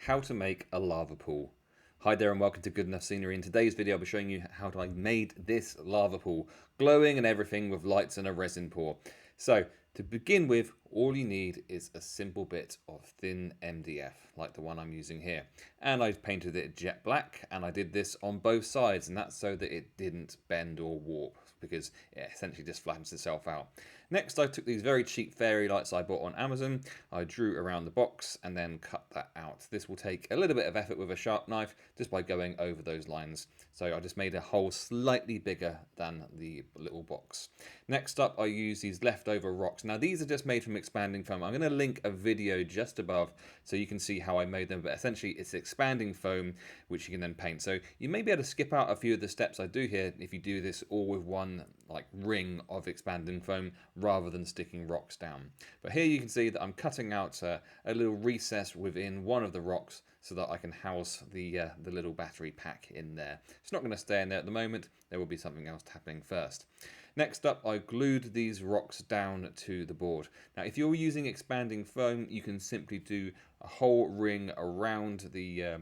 how to make a lava pool. Hi there and welcome to Good Enough Scenery. In today's video I'll be showing you how I made this lava pool, glowing and everything with lights and a resin pour. So to begin with, all you need is a simple bit of thin MDF, like the one I'm using here. And I painted it jet black, and I did this on both sides, and that's so that it didn't bend or warp, because it essentially just flattens itself out. Next, I took these very cheap fairy lights I bought on Amazon. I drew around the box and then cut that out. This will take a little bit of effort with a sharp knife just by going over those lines. So I just made a hole slightly bigger than the little box. Next up, I use these leftover rocks. Now these are just made from expanding foam. I'm going to link a video just above so you can see how I made them, but essentially it's expanding foam which you can then paint. So you may be able to skip out a few of the steps I do here if you do this all with one ring of expanding foam rather than sticking rocks down. But here you can see that I'm cutting out a little recess within one of the rocks so that I can house the little battery pack in there. It's not going to stay in there at the moment. There will be something else happening first. Next up, I glued these rocks down to the board. Now, if you're using expanding foam, you can simply do a whole ring around the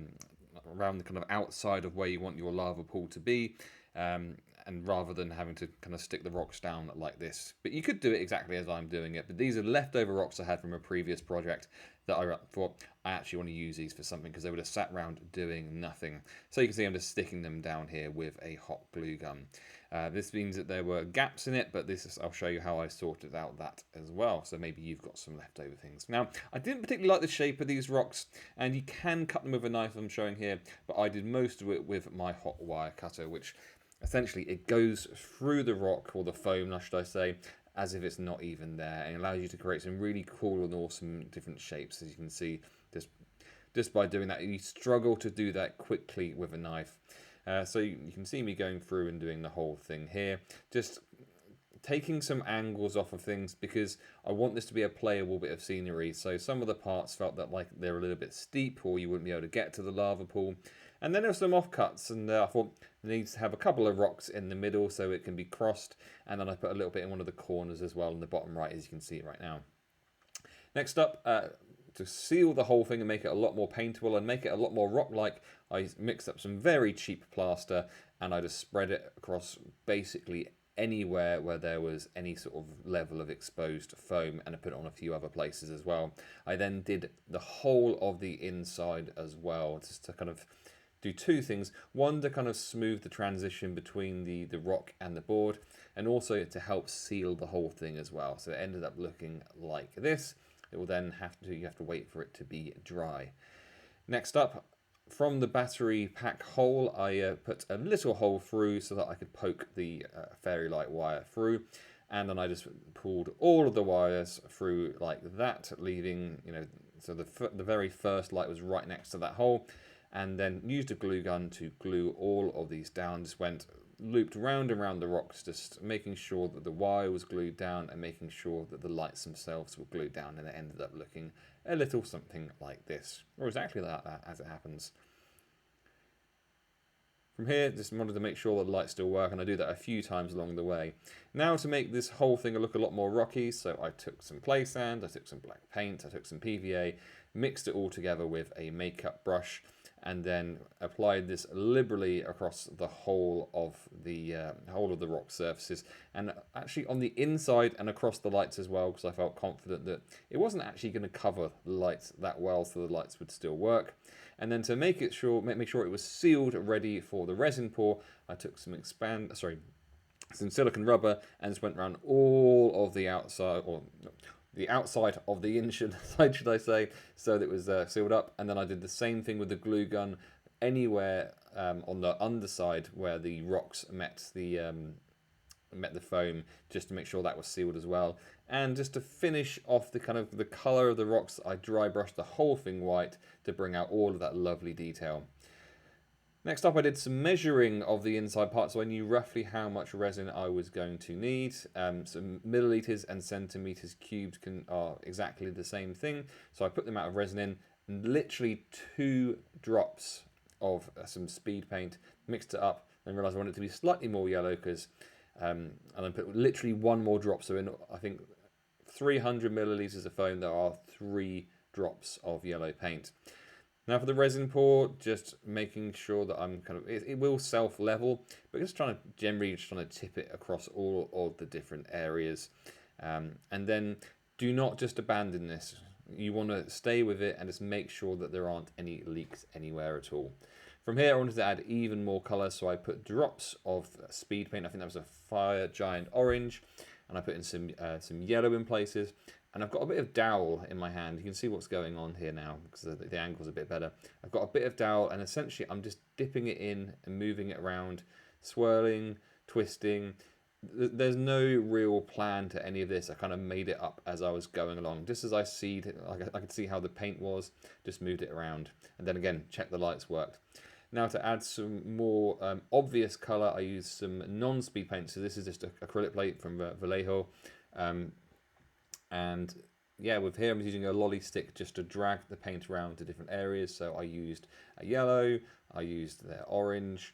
kind of outside of where you want your lava pool to be. And rather than having to kind of stick the rocks down like this. But you could do it exactly as I'm doing it. But these are leftover rocks I had from a previous project that I thought I actually want to use these for something because they would have sat around doing nothing. So you can see I'm just sticking them down here with a hot glue gun. This means that there were gaps in it, but I'll show you how I sorted out that as well. So maybe you've got some leftover things. Now, I didn't particularly like the shape of these rocks, and you can cut them with a knife I'm showing here, but I did most of it with my hot wire cutter, which essentially it goes through the rock, or the foam, should I say, as if it's not even there, and allows you to create some really cool and awesome different shapes. As you can see, just by doing that, you struggle to do that quickly with a knife. So you can see me going through and doing the whole thing here, just taking some angles off of things because I want this to be a playable bit of scenery. So some of the parts felt that like they're a little bit steep, or you wouldn't be able to get to the lava pool. And then there were some offcuts, and I thought it needs to have a couple of rocks in the middle so it can be crossed. And then I put a little bit in one of the corners as well in the bottom right, as you can see right now. Next up, to seal the whole thing and make it a lot more paintable and make it a lot more rock-like, I mixed up some very cheap plaster and I just spread it across basically anywhere where there was any sort of level of exposed foam, and I put it on a few other places as well. I then did the whole of the inside as well, just to kind of do two things. One, to kind of smooth the transition between the rock and the board, and also to help seal the whole thing as well. So it ended up looking like this. It will then you have to wait for it to be dry. Next up, from the battery pack hole, I put a little hole through so that I could poke the fairy light wire through, and then I just pulled all of the wires through like that, leaving, so the very first light was right next to that hole, and then used a glue gun to glue all of these down. Just looped round and round the rocks, just making sure that the wire was glued down and making sure that the lights themselves were glued down, and it ended up looking a little something like this, or exactly like that as it happens. From here, just wanted to make sure that the lights still work, and I do that a few times along the way. Now, to make this whole thing look a lot more rocky, so I took some play sand, I took some black paint, I took some PVA, mixed it all together with a makeup brush, and then applied this liberally across the whole of the rock surfaces, and actually on the inside and across the lights as well, because I felt confident that it wasn't actually going to cover the lights that well, so the lights would still work. And then to make sure it was sealed, ready for the resin pour, I took some silicone rubber and just went around all of the outside, or the outside of the inside, should I say, so that it was sealed up. And then I did the same thing with the glue gun anywhere on the underside where the rocks met the foam, just to make sure that was sealed as well. And just to finish off the kind of the color of the rocks, I dry brushed the whole thing white to bring out all of that lovely detail. Next up, I did some measuring of the inside part, so I knew roughly how much resin I was going to need. So milliliters and centimeters cubed are exactly the same thing. So I put the amount of resin in, and literally 2 drops of some speed paint, mixed it up, and realized I wanted it to be slightly more yellow because, and then put literally 1 more drop. So in, I think, 300 milliliters of foam, there are 3 drops of yellow paint. Now for the resin pour, just making sure that I'm kind of, it will self-level, but just generally trying to tip it across all of the different areas. And then do not just abandon this. You want to stay with it and just make sure that there aren't any leaks anywhere at all. From here, I wanted to add even more colour, so I put drops of speed paint. I think that was a fire giant orange, and I put in some yellow in places. And I've got a bit of dowel in my hand. You can see what's going on here now because the angle's a bit better. I've got a bit of dowel, and essentially I'm just dipping it in and moving it around, swirling, twisting. There's no real plan to any of this. I kind of made it up as I was going along. Just as I could see how the paint was, just moved it around. And then again, check the lights worked. Now to add some more obvious colour, I used some non-speed paint. So this is just acrylic paint from Vallejo. And yeah, with here I'm using a lolly stick just to drag the paint around to different areas. So I used a yellow, I used the orange,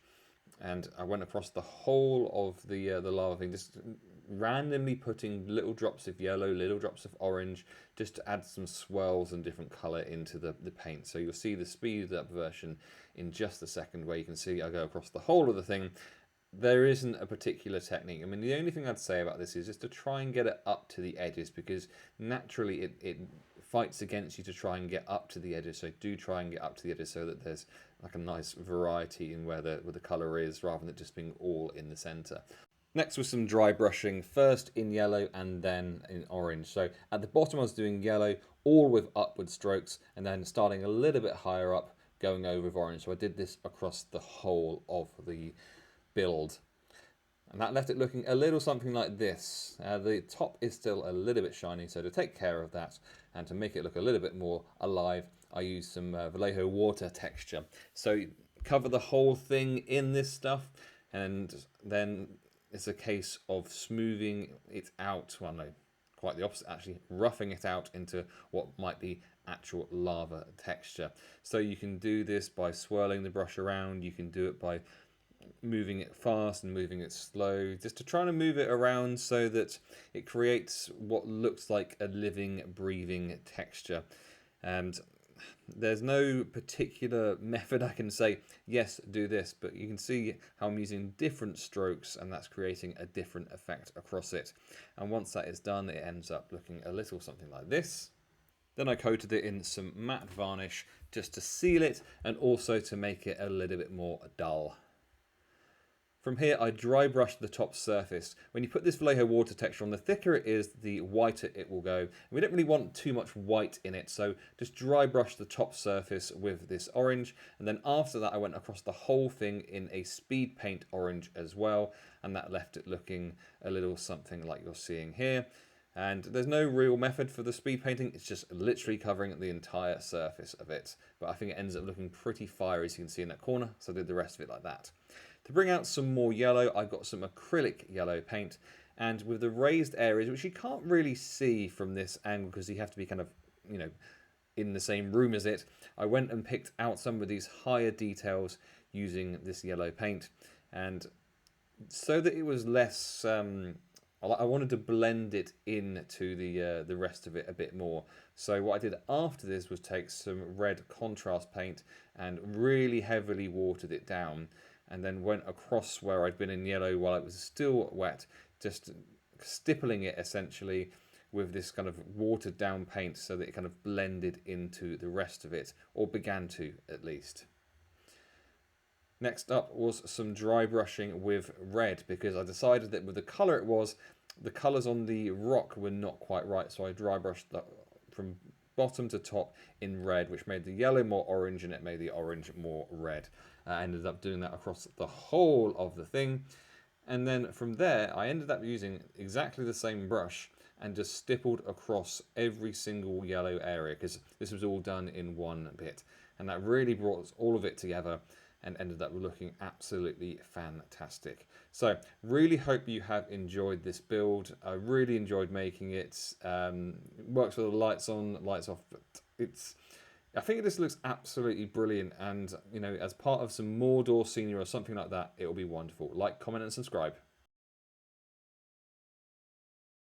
and I went across the whole of the lava thing, just randomly putting little drops of yellow, little drops of orange, just to add some swirls and different colour into the paint. So you'll see the speeded up version in just a second, where you can see I go across the whole of the thing. There isn't a particular technique. I mean, the only thing I'd say about this is just to try and get it up to the edges, because naturally it fights against you to try and get up to the edges. So do try and get up to the edges so that there's like a nice variety in where the colour is, rather than it just being all in the centre. Next was some dry brushing, first in yellow and then in orange. So at the bottom I was doing yellow, all with upward strokes, and then starting a little bit higher up, going over with orange. So I did this across the whole of the build, and that left it looking a little something like this. The top is still a little bit shiny, so to take care of that and to make it look a little bit more alive, I used some Vallejo water texture. So cover the whole thing in this stuff, and then it's a case of smoothing it out. Well, no, quite the opposite actually, roughing it out into what might be actual lava texture. So you can do this by swirling the brush around, you can do it by moving it fast and moving it slow, just to try to move it around so that it creates what looks like a living, breathing texture. And there's no particular method I can say, yes, do this, but you can see how I'm using different strokes, and that's creating a different effect across it. And once that is done, it ends up looking a little something like this. Then I coated it in some matte varnish just to seal it, and also to make it a little bit more dull. From here, I dry brushed the top surface. When you put this Vallejo water texture on, the thicker it is, the whiter it will go. And we don't really want too much white in it, so just dry brush the top surface with this orange. And then after that, I went across the whole thing in a speed paint orange as well, and that left it looking a little something like you're seeing here. And there's no real method for the speed painting, it's just literally covering the entire surface of it. But I think it ends up looking pretty fiery, as you can see in that corner, so I did the rest of it like that. To bring out some more yellow, I got some acrylic yellow paint, and with the raised areas, which you can't really see from this angle because you have to be kind of, you know, in the same room as it, I went and picked out some of these higher details using this yellow paint. And so that it was less, I wanted to blend it into the rest of it a bit more. So what I did after this was take some red contrast paint and really heavily watered it down, and then went across where I'd been in yellow while it was still wet, just stippling it essentially with this kind of watered down paint so that it kind of blended into the rest of it, or began to at least. Next up was some dry brushing with red, because I decided that with the colour it was, the colours on the rock were not quite right, so I dry brushed that from bottom to top in red, which made the yellow more orange and it made the orange more red. I ended up doing that across the whole of the thing, and then from there I ended up using exactly the same brush and just stippled across every single yellow area, because this was all done in one bit, and that really brought all of it together and ended up looking absolutely fantastic. So really hope you have enjoyed this build. I really enjoyed making it. Works with the lights on, lights off, but I think it just looks absolutely brilliant, and you know, as part of some Mordor scenery or something like that, it will be wonderful. Like, comment and subscribe.